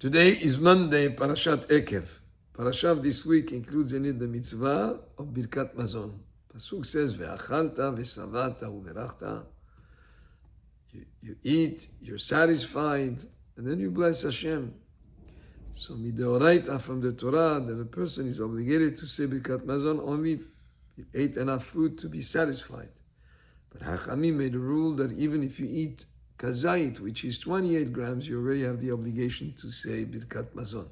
Today is Monday, Parashat Ekev. Parashat this week includes in it the mitzvah of Birkat Mazon. Pasuk says, "Ve'achalta ve'savata u'verachta." You eat, you're satisfied, and then you bless Hashem. So mideoraita from the Torah, that a person is obligated to say Birkat Mazon only if he ate enough food to be satisfied. But Hachamim made a rule that even if you eat kazait, which is 28 grams, you already have the obligation to say Birkat Mazon.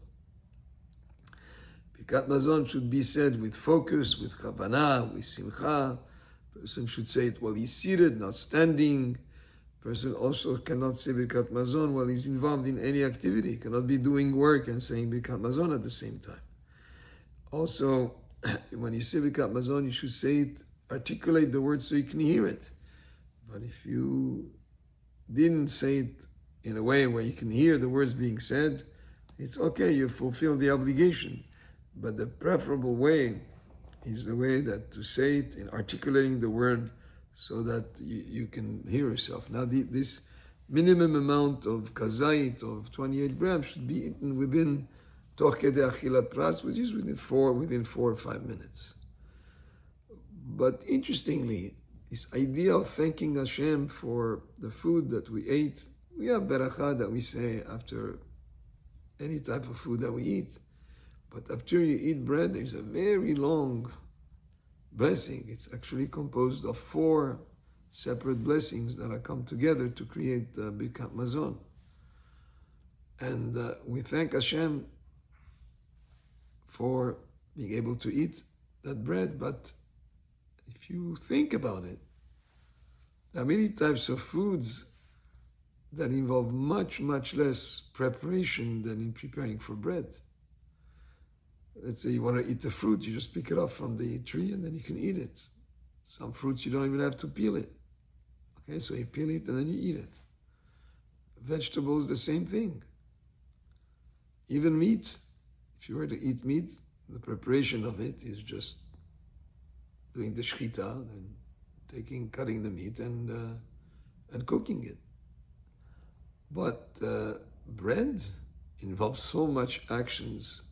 Birkat Mazon should be said with focus, with kavanah, with simcha. Person should say it while he's seated, not standing. Person also cannot say Birkat Mazon while he's involved in any activity. He cannot be doing work and saying Birkat Mazon at the same time. Also, when you say Birkat Mazon, you should say it, articulate the word so you can hear it. But if you didn't say it in a way where you can hear the words being said, it's okay, you fulfill the obligation. But the preferable way is the way that to say it in articulating the word so that you can hear yourself. Now this minimum amount of kazait of 28 grams should be eaten within toch kedei achilat pras, which is within 4 or 5 minutes. But interestingly, this idea of thanking Hashem for the food that we ate, we have beracha that we say after any type of food that we eat. But after you eat bread, there's a very long blessing. It's actually composed of 4 separate blessings that are come together to create Birkat Mazon. And we thank Hashem for being able to eat that bread, but if you think about it, there are many types of foods that involve much, much less preparation than in preparing for bread. Let's say you want to eat a fruit, you just pick it up from the tree and then you can eat it. Some fruits you don't even have to peel it. Okay, so you peel it and then you eat it. Vegetables, the same thing. Even meat, if you were to eat meat, the preparation of it is just doing the shchita and cutting the meat and cooking it. But bread involves so much actions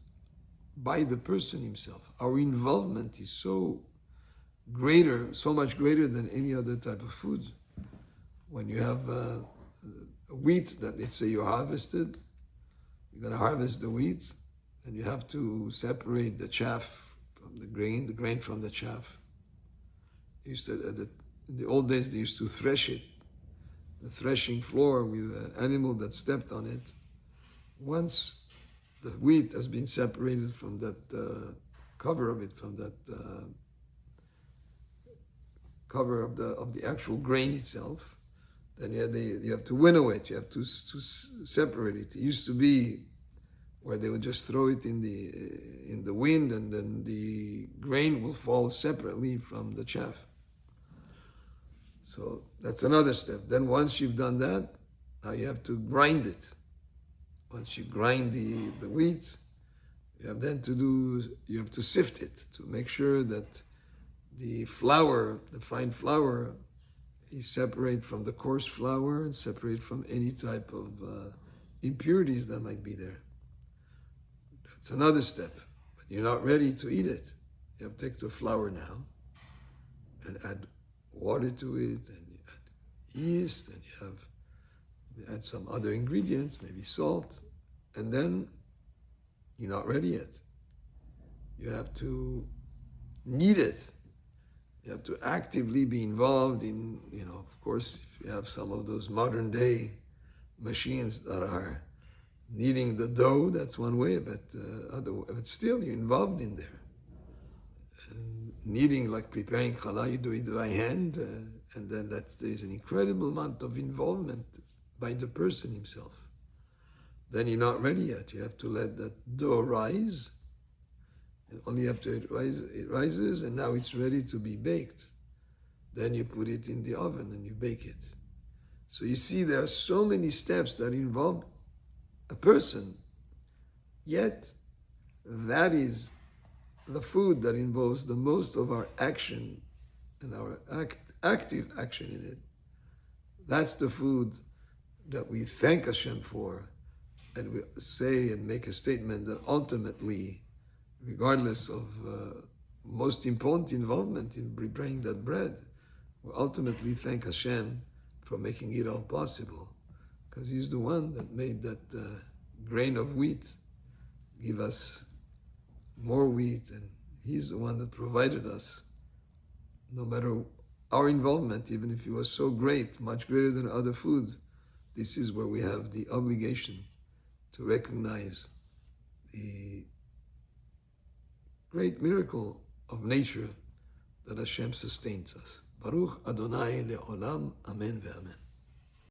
by the person himself. Our involvement is so much greater than any other type of food. When you have wheat that, let's say you harvested, you're going to harvest the wheat, and you have to separate the chaff from the grain from the chaff. In the old days, they used to thresh it, the threshing floor with an animal that stepped on it. Once the wheat has been separated from that cover of it, from that cover of the actual grain itself, then you have to winnow it. You have to separate it. It used to be where they would just throw it in the wind, and then the grain will fall separately from the chaff. So that's another step. Then once you've done that, now you have to grind it. Once you grind the wheat, you have to sift it to make sure that the flour, the fine flour, is separate from the coarse flour and separate from any type of impurities that might be there. That's another step. But you're not ready to eat it. You have to take the flour now and add water to it, and you add yeast, and you add some other ingredients, maybe salt, and then you're not ready yet. You have to knead it. You have to actively be involved in, of course, if you have some of those modern day machines that are kneading the dough, that's one way, but still you're involved in there. Kneading, like preparing challah, you do it by hand, and then there's an incredible amount of involvement by the person himself. Then you're not ready yet. You have to let that dough rise, and only after it rises, and now it's ready to be baked. Then you put it in the oven and you bake it. So you see, there are so many steps that involve a person, yet that is the food that involves the most of our action and our active action in it. That's the food that we thank Hashem for, and we say and make a statement that ultimately, regardless of most important involvement in preparing that bread, we ultimately thank Hashem for making it all possible, because He's the one that made that grain of wheat give us more wheat, and He's the one that provided us. No matter our involvement, even if it was so great, much greater than other foods, this is where we have the obligation to recognize the great miracle of nature that Hashem sustains us. Baruch Adonai le'olam, amen ve'amen.